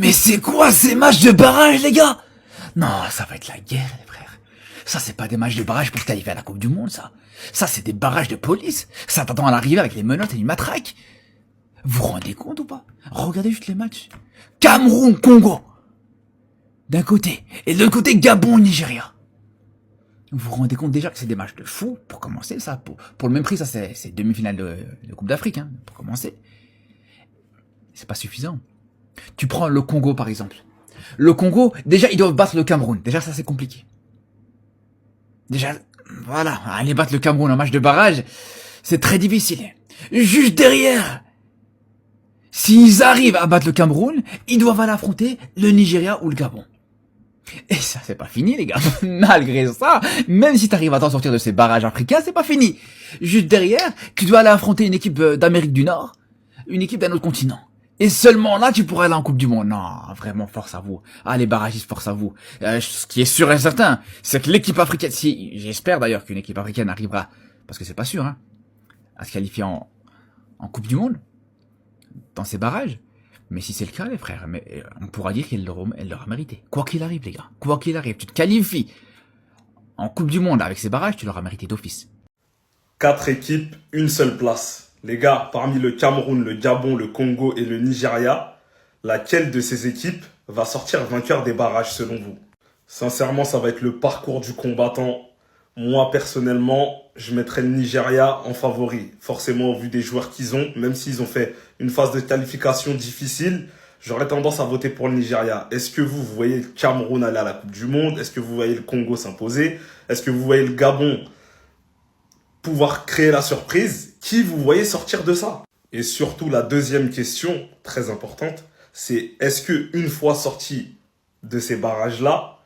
Mais c'est quoi ces matchs de barrage, les gars? Non, ça va être la guerre, les frères. Ça, c'est pas des matchs de barrage pour se qualifier à la Coupe du Monde, ça. Ça, c'est des barrages de police. Ça t'attend à l'arrivée avec les menottes et une matraque. Vous vous rendez compte ou pas? Regardez juste les matchs. Cameroun, Congo. D'un côté. Et de l'autre côté, Gabon, Nigeria. Vous vous rendez compte déjà que c'est des matchs de fou, pour commencer, ça. Pour le même prix, ça, c'est demi-finale de Coupe d'Afrique, hein, pour commencer. C'est pas suffisant. Tu prends le Congo, par exemple. Le Congo, déjà, ils doivent battre le Cameroun. Déjà, ça, c'est compliqué. Déjà, voilà, aller battre le Cameroun en match de barrage, c'est très difficile. Juste derrière, s'ils arrivent à battre le Cameroun, ils doivent aller affronter le Nigeria ou le Gabon. Et ça, c'est pas fini, les gars. Malgré ça, même si t'arrives à t'en sortir de ces barrages africains, c'est pas fini. Juste derrière, tu dois aller affronter une équipe d'Amérique du Nord, une équipe d'un autre continent. Et seulement là, tu pourrais aller en Coupe du Monde. Non, vraiment, force à vous. Ah, les barragistes, force à vous. Ce qui est sûr et certain, c'est que l'équipe africaine, si, j'espère d'ailleurs qu'une équipe africaine arrivera, parce que c'est pas sûr, hein, à se qualifier en Coupe du Monde, dans ces barrages. Mais si c'est le cas, les frères, mais on pourra dire qu'elle l'aura mérité. Quoi qu'il arrive, les gars. Quoi qu'il arrive, tu te qualifies en Coupe du Monde avec ces barrages, tu l'auras mérité d'office. 4 équipes, une seule place. Les gars, parmi le Cameroun, le Gabon, le Congo et le Nigeria, laquelle de ces équipes va sortir vainqueur des barrages selon vous? Sincèrement, ça va être le parcours du combattant. Moi, personnellement, je mettrais le Nigeria en favori. Forcément, au vu des joueurs qu'ils ont, même s'ils ont fait une phase de qualification difficile, j'aurais tendance à voter pour le Nigeria. Est-ce que vous voyez le Cameroun aller à la Coupe du Monde? Est-ce que vous voyez le Congo s'imposer? Est-ce que vous voyez le Gabon pouvoir créer la surprise? Qui vous voyez sortir de ça? Et surtout, la deuxième question, très importante, c'est est-ce que une fois sortis de ces barrages-là,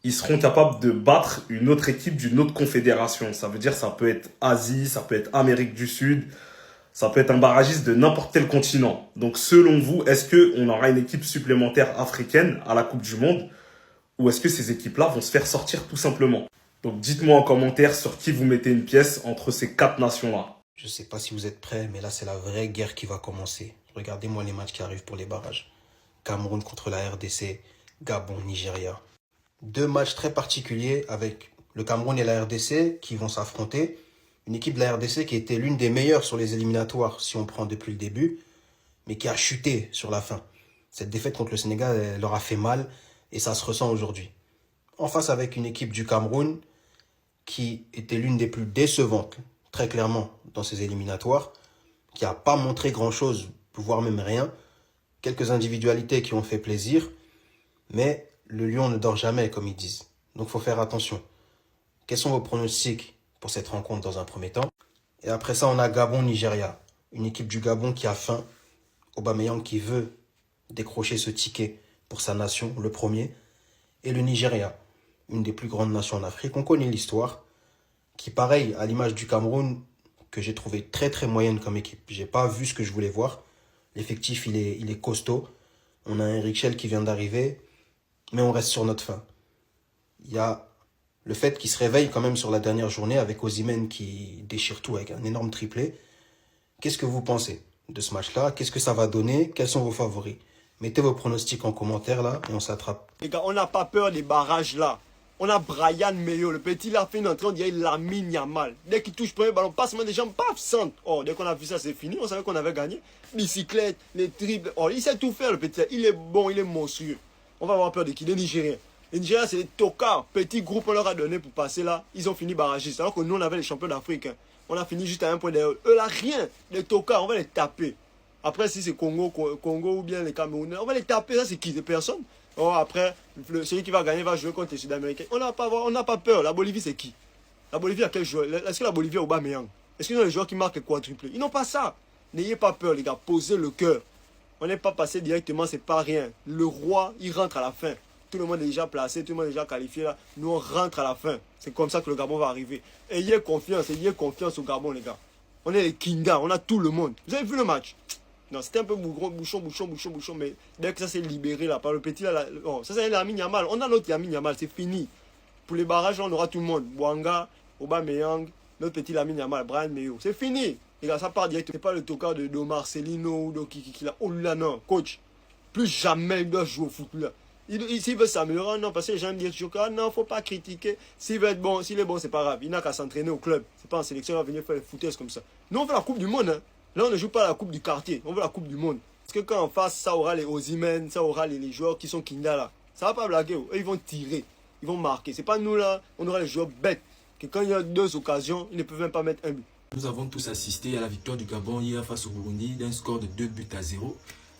ils seront capables de battre une autre équipe d'une autre confédération? Ça veut dire ça peut être Asie, ça peut être Amérique du Sud, ça peut être un barragiste de n'importe quel continent. Donc selon vous, est-ce qu'on aura une équipe supplémentaire africaine à la Coupe du Monde ou est-ce que ces équipes-là vont se faire sortir tout simplement? Donc dites-moi en commentaire sur qui vous mettez une pièce entre ces 4 nations-là. Je sais pas si vous êtes prêts, mais là c'est la vraie guerre qui va commencer. Regardez-moi les matchs qui arrivent pour les barrages. Cameroun contre la RDC, Gabon, Nigeria. 2 matchs très particuliers avec le Cameroun et la RDC qui vont s'affronter. Une équipe de la RDC qui était l'une des meilleures sur les éliminatoires si on prend depuis le début, mais qui a chuté sur la fin. Cette défaite contre le Sénégal elle leur a fait mal et ça se ressent aujourd'hui. En face avec une équipe du Cameroun qui était l'une des plus décevantes, très clairement, dans ces éliminatoires, qui n'a pas montré grand-chose, voire même rien. Quelques individualités qui ont fait plaisir, mais le lion ne dort jamais, comme ils disent. Donc, il faut faire attention. Quels sont vos pronostics pour cette rencontre dans un premier temps? Et après ça, on a Gabon-Nigeria. Une équipe du Gabon qui a faim. Aubameyang qui veut décrocher ce ticket pour sa nation, le premier. Et le Nigeria, une des plus grandes nations en Afrique. On connaît l'histoire. Qui, pareil, à l'image du Cameroun, que j'ai trouvé très très moyenne comme équipe. J'ai pas vu ce que je voulais voir. L'effectif, il est costaud. On a un Eric Schell qui vient d'arriver, mais on reste sur notre faim. Il y a le fait qu'il se réveille quand même sur la dernière journée avec Osimhen qui déchire tout avec un énorme triplé. Qu'est-ce que vous pensez de ce match-là? Qu'est-ce que ça va donner? Quels sont vos favoris? Mettez vos pronostics en commentaire là et on s'attrape. Les gars, on n'a pas peur des barrages là. On a Brian Meyo, le petit là fait une entrée, on dirait Lamine Yamal. Dès qu'il touche le premier ballon, passement des jambes, paf, centre. Oh, dès qu'on a vu ça, c'est fini, on savait qu'on avait gagné. Bicyclette, les triples, oh, il sait tout faire le petit là. Il est bon, il est monstrueux. On va avoir peur de qui? Les Nigériens. Les Nigériens, c'est des tocards. Petit groupe, on leur a donné pour passer là. Ils ont fini barragistes. Alors que nous, on avait les champions d'Afrique. Hein. On a fini juste à un point derrière eux. Eux là, rien. Les tocards, on va les taper. Après, si c'est Congo ou bien les Camerounais, on va les taper. Ça, c'est qui? Des personnes. Oh, après, celui qui va gagner va jouer contre les Sud-Américains. On n'a pas peur. La Bolivie, c'est qui? La Bolivie a quel joueur? Est-ce que la Bolivie a Aubameyang? Est-ce qu'ils ont les joueurs qui marquent les quadruplés? Ils n'ont pas ça. N'ayez pas peur, les gars. Posez le cœur. On n'est pas passé directement, c'est pas rien. Le roi, il rentre à la fin. Tout le monde est déjà placé, tout le monde est déjà qualifié là. Nous, on rentre à la fin. C'est comme ça que le Gabon va arriver. Ayez confiance au Gabon, les gars. On est les Kinga, on a tout le monde. Vous avez vu le match? Non, c'était un peu bouchon, mais dès que ça s'est libéré là, par le petit là, oh, ça c'est Lamine Yamal. On a notre Lamine Yamal, c'est fini. Pour les barrages, on aura tout le monde. Bouanga, Aubameyang, notre petit Lamine Yamal, Brian Meyo. C'est fini. Les gars, ça part direct. C'est pas le tocard de Marcelino ou de qui là. Oh là non, coach. Plus jamais il doit jouer au foot là. S'il veut s'améliorer, non, parce que les gens me disent toujours que non, faut pas critiquer. S'il veut être bon, s'il est bon, c'est pas grave. Il n'a qu'à s'entraîner au club. C'est pas en sélection, il va venir faire les footeuses comme ça. Nous, on veut la Coupe du Monde. Hein. Là, on ne joue pas la Coupe du quartier. On veut la Coupe du Monde. Parce que quand on fasse, ça aura les Osimhen, ça aura les joueurs qui sont Kinda là. Ça va pas blaguer. Eux, ils vont tirer. Ils vont marquer. C'est pas nous là, on aura les joueurs bêtes. Que quand il y a 2 occasions, ils ne peuvent même pas mettre un but. Nous avons tous assisté à la victoire du Gabon hier face au Burundi d'un score de 2-0.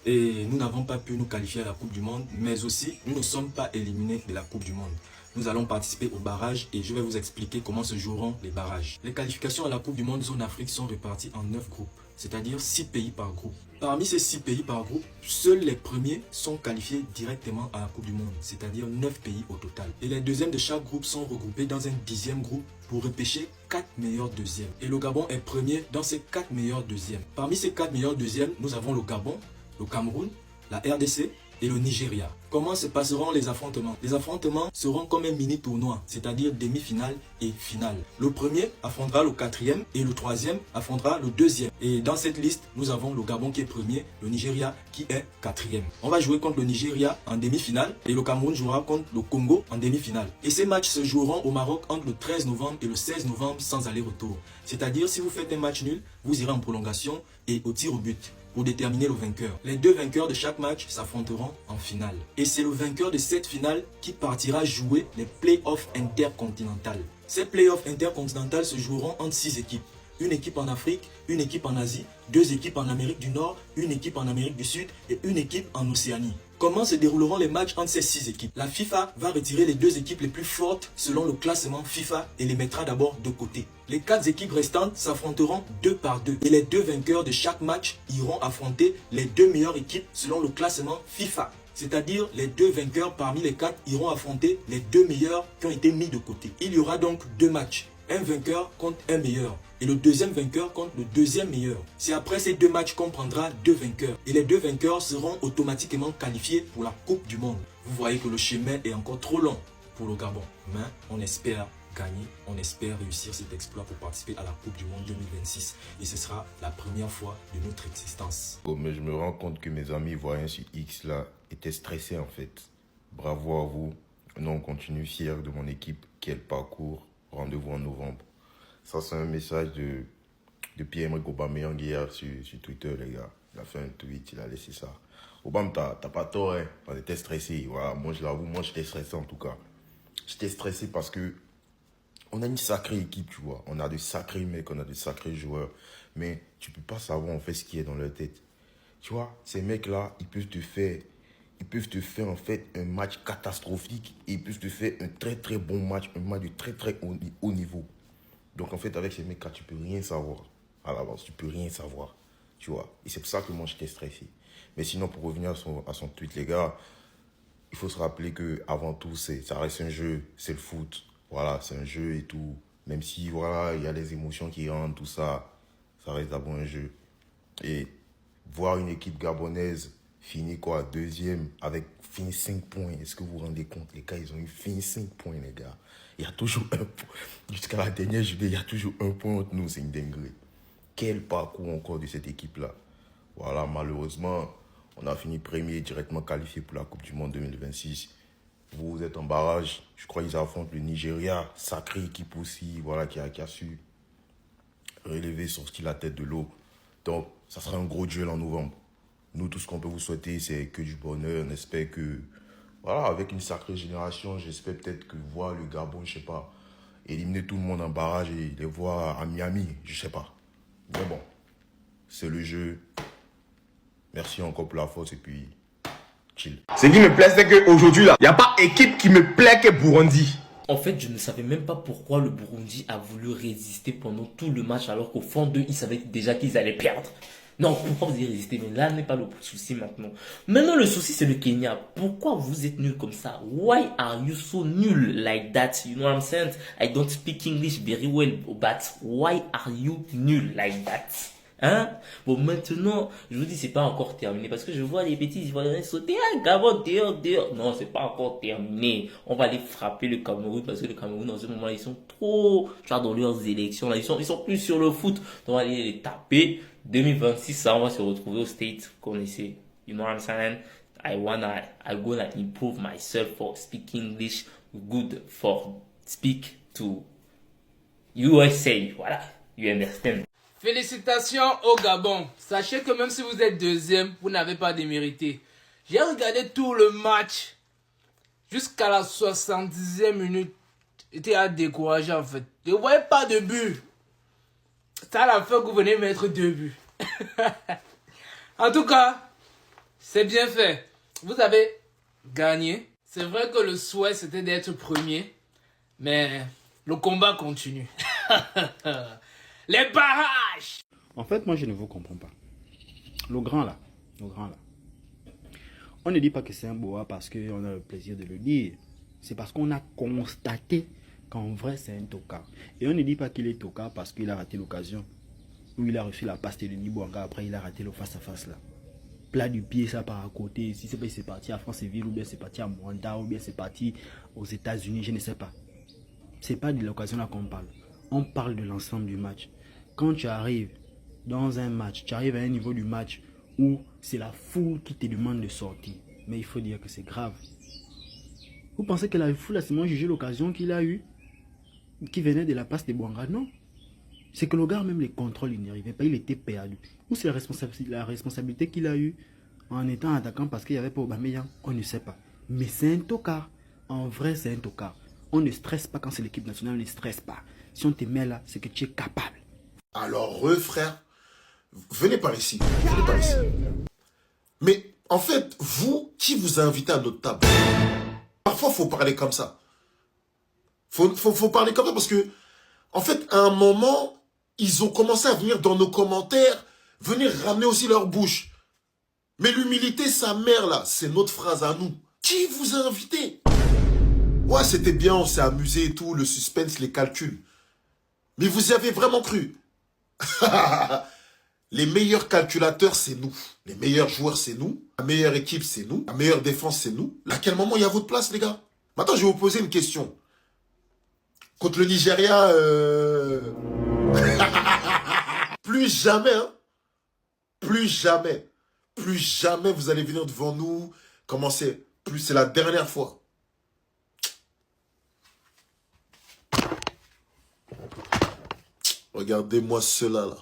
Et nous n'avons pas pu nous qualifier à la Coupe du Monde, mais aussi nous ne sommes pas éliminés de la Coupe du Monde. Nous allons participer au barrage et je vais vous expliquer comment se joueront les barrages. Les qualifications à la Coupe du Monde zone Afrique sont réparties en 9 groupes, c'est-à-dire 6 pays par groupe. Parmi ces 6 pays par groupe, seuls les premiers sont qualifiés directement à la Coupe du Monde, c'est-à-dire 9 pays au total. Et les deuxièmes de chaque groupe sont regroupés dans un 10e groupe pour repêcher 4 meilleurs deuxièmes. Et le Gabon est premier dans ces 4 meilleurs deuxièmes. Parmi ces 4 meilleurs deuxièmes, nous avons le Gabon, le Cameroun, la RDC et le Nigeria. Comment se passeront les affrontements? Les affrontements seront comme un mini tournoi, c'est-à-dire demi-finale et finale. Le premier affrontera le 4e et le 3e affrontera le 2e. Et dans cette liste, nous avons le Gabon qui est premier, le Nigeria qui est 4e. On va jouer contre le Nigeria en demi-finale et le Cameroun jouera contre le Congo en demi-finale. Et ces matchs se joueront au Maroc entre le 13 novembre et le 16 novembre sans aller-retour. C'est-à-dire si vous faites un match nul, vous irez en prolongation et au tir au but pour déterminer le vainqueur. Les 2 vainqueurs de chaque match s'affronteront en finale. Et c'est le vainqueur de cette finale qui partira jouer les playoffs intercontinentales. Ces playoffs intercontinentales se joueront entre 6 équipes. Une équipe en Afrique, une équipe en Asie, 2 équipes en Amérique du Nord, une équipe en Amérique du Sud et une équipe en Océanie. Comment se dérouleront les matchs entre ces 6 équipes? La FIFA va retirer les 2 équipes les plus fortes selon le classement FIFA et les mettra d'abord de côté. Les 4 équipes restantes s'affronteront 2 par 2 et les 2 vainqueurs de chaque match iront affronter les 2 meilleures équipes selon le classement FIFA. C'est-à-dire les 2 vainqueurs parmi les 4 iront affronter les 2 meilleurs qui ont été mis de côté. Il y aura donc 2 matchs. Un vainqueur contre un meilleur et le deuxième vainqueur contre le deuxième meilleur. C'est après ces 2 matchs qu'on prendra 2 vainqueurs et les 2 vainqueurs seront automatiquement qualifiés pour la Coupe du Monde. Vous voyez que le chemin est encore trop long pour le Gabon, mais on espère gagner, on espère réussir cet exploit pour participer à la Coupe du Monde 2026 et ce sera la première fois de notre existence. Oh, mais je me rends compte que mes amis voyants sur X là étaient stressés en fait. Bravo à vous. Nous on continue fiers de mon équipe. Quel parcours. Rendez-vous en novembre. Ça, c'est un message de Pierre-Emerick Aubameyang hier sur Twitter, les gars. Il a fait un tweet, il a laissé ça. Aubame, t'as pas tort, hein. On était stressé. Voilà, moi, je l'avoue, moi, j'étais stressé en tout cas. J'étais stressé parce que on a une sacrée équipe, tu vois. On a de sacrés mecs, on a de sacrés joueurs. Mais tu peux pas savoir, en fait, ce qui est dans leur tête. Tu vois, ces mecs-là, ils peuvent te faire en fait un match catastrophique et ils peuvent te faire un très très bon match, un match de très très haut niveau. Donc en fait avec ces mecs-là, tu peux rien savoir à l'avance, tu peux rien savoir, tu vois. Et c'est pour ça que moi j'étais stressé. Mais sinon pour revenir à son tweet, les gars, il faut se rappeler que avant tout ça reste un jeu, c'est le foot. Voilà, c'est un jeu et tout. Même si voilà, il y a des émotions qui rentrent, tout ça, ça reste d'abord un jeu. Et voir une équipe gabonaise fini quoi, deuxième, avec fini 5 points. Est-ce que vous vous rendez compte, les gars, ils ont eu fini 5 points, les gars. Il y a toujours un point. Jusqu'à la dernière journée, il y a toujours un point entre nous, c'est une dinguerie. Quel parcours encore de cette équipe-là. Voilà, malheureusement, on a fini premier, directement qualifié pour la Coupe du Monde 2026. Vous êtes en barrage, je crois qu'ils affrontent le Nigeria, sacrée équipe aussi, voilà, qui a su relever, sortir la tête de l'eau. Donc, ça sera un gros duel en novembre. Nous, tout ce qu'on peut vous souhaiter, c'est que du bonheur. On espère que, voilà, avec une sacrée génération, j'espère peut-être que voir le Gabon, je sais pas, éliminer tout le monde en barrage et les voir à Miami, je sais pas. Mais bon, c'est le jeu. Merci encore pour la force et puis, chill. Ce qui me plaît, c'est qu'aujourd'hui, là, il n'y a pas équipe qui me plaît que Burundi. En fait, je ne savais même pas pourquoi le Burundi a voulu résister pendant tout le match alors qu'au fond d'eux, ils savaient déjà qu'ils allaient perdre. Non, pourquoi vous avez résisté? Mais là n'est pas le souci maintenant. Maintenant, le souci, c'est le Kenya. Pourquoi vous êtes nul comme ça? Why are you so nul like that? You know what I'm saying? I don't speak English very well, but why are you nul like that? Hein? Bon, maintenant, je vous dis, c'est pas encore terminé parce que je vois les petits Ivoiriens sauter. Ah, Gabon, dehors. Non, c'est pas encore terminé. On va aller frapper le Cameroun parce que le Cameroun, dans ce moment-là, ils sont trop, genre, dans leurs élections, là. Ils sont plus sur le foot. Donc, on va aller les taper. 2026, ça, on va se retrouver au States. Vous connaissez. You know what I'm saying? I gonna improve myself for speak English good for speak to USA. Voilà, you understand? Félicitations au Gabon. Sachez que même si vous êtes deuxième, vous n'avez pas démérité. J'ai regardé tout le match jusqu'à la 70e minute. J'étais à décourager en fait. Je ne voyais pas de but. C'est à la fin que vous venez mettre 2 buts. En tout cas, c'est bien fait. Vous avez gagné. C'est vrai que le souhait c'était d'être premier. Mais le combat continue. Les barrages! En fait, moi, je ne vous comprends pas. Le grand là. On ne dit pas que c'est un boa parce qu'on a le plaisir de le dire. C'est parce qu'on a constaté qu'en vrai, c'est un tocard. Et on ne dit pas qu'il est tocard parce qu'il a raté l'occasion. Ou il a reçu la passe de Denis Bouanga, après il a raté le face-à-face là. Plat du pied, ça part à côté. Si c'est parti à Franceville, ou bien c'est parti à Mwanda, ou bien c'est parti aux États-Unis, je ne sais pas. C'est pas de l'occasion là qu'on parle. On parle de l'ensemble du match. Quand tu arrives dans un match, tu arrives à un niveau du match où c'est la foule qui te demande de sortir. Mais il faut dire que c'est grave. Vous pensez que la foule a seulement jugé l'occasion qu'il a eue, qui venait de la passe de Bouanga? Non. C'est que le gars, même les contrôles, il n'y arrivait pas, il était perdu. Ou c'est la responsabilité qu'il a eue en étant attaquant parce qu'il n'y avait pas Aubameyang? On ne sait pas. Mais c'est un tocard. En vrai, c'est un tocard. On ne stresse pas quand c'est l'équipe nationale, on ne stresse pas. Si on te met là, c'est que tu es capable. Alors, frère, venez par ici. Venez par ici. Mais en fait, vous, qui vous a invité à notre table? Parfois, il faut parler comme ça. Faut parler comme ça parce que, en fait, à un moment, ils ont commencé à venir dans nos commentaires, venir ramener aussi leur bouche. Mais l'humilité, sa mère, là, c'est notre phrase à nous. Qui vous a invité? Ouais, c'était bien, on s'est amusé et tout, le suspense, les calculs. Mais vous y avez vraiment cru? Les meilleurs calculateurs, c'est nous. Les meilleurs joueurs, c'est nous. La meilleure équipe, c'est nous. La meilleure défense, c'est nous. À quel moment il y a votre place, les gars? Maintenant, je vais vous poser une question. Contre le Nigeria, plus jamais, hein? Plus jamais vous allez venir devant nous. Commencez. Plus, c'est la dernière fois. Regardez-moi cela là.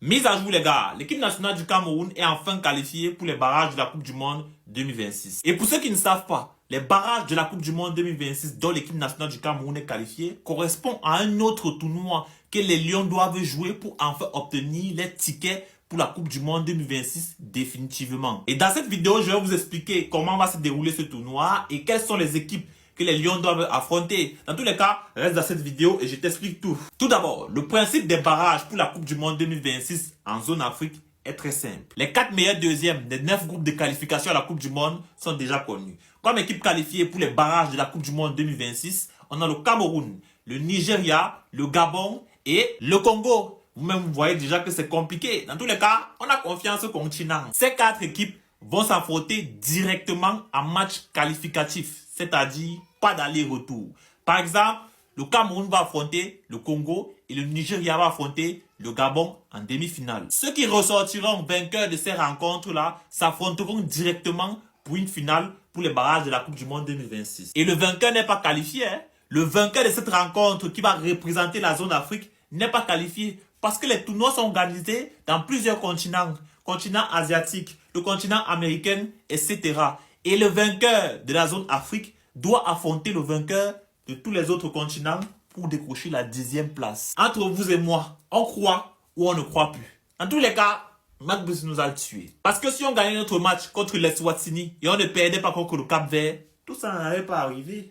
Mise à jour les gars, l'équipe nationale du Cameroun est enfin qualifiée pour les barrages de la Coupe du Monde 2026. Et pour ceux qui ne savent pas, les barrages de la Coupe du Monde 2026 dont l'équipe nationale du Cameroun est qualifiée correspondent à un autre tournoi que les Lions doivent jouer pour enfin obtenir les tickets pour la Coupe du Monde 2026 définitivement. Et dans cette vidéo, je vais vous expliquer comment va se dérouler ce tournoi et quelles sont les équipes que les Lions doivent affronter. Dans tous les cas, reste dans cette vidéo et je t'explique tout. Tout d'abord, le principe des barrages pour la Coupe du Monde 2026 en zone Afrique est très simple. Les 4 meilleurs deuxièmes des 9 groupes de qualification à la Coupe du Monde sont déjà connus. Comme équipe qualifiée pour les barrages de la Coupe du Monde 2026, on a le Cameroun, le Nigeria, le Gabon et le Congo. Vous-même, vous voyez déjà que c'est compliqué. Dans tous les cas, on a confiance au continent. Ces 4 équipes vont s'affronter directement en match qualificatif, c'est-à-dire pas d'aller-retour. Par exemple, le Cameroun va affronter le Congo et le Nigeria va affronter le Gabon en demi-finale. Ceux qui ressortiront vainqueurs de ces rencontres-là s'affronteront directement pour une finale pour les barrages de la Coupe du Monde 2026. Et le vainqueur n'est pas qualifié. Hein? Le vainqueur de cette rencontre qui va représenter la zone Afrique n'est pas qualifié parce que les tournois sont organisés dans plusieurs continents. Continent asiatique, le continent américain, etc. Et le vainqueur de la zone Afrique doit affronter le vainqueur de tous les autres continents pour décrocher la 10e place. Entre vous et moi, on croit ou on ne croit plus. En tous les cas, Magbus nous a tués. Parce que si on gagnait notre match contre les Swatini et on ne perdait pas contre le Cap-Vert, tout ça n'allait pas arriver.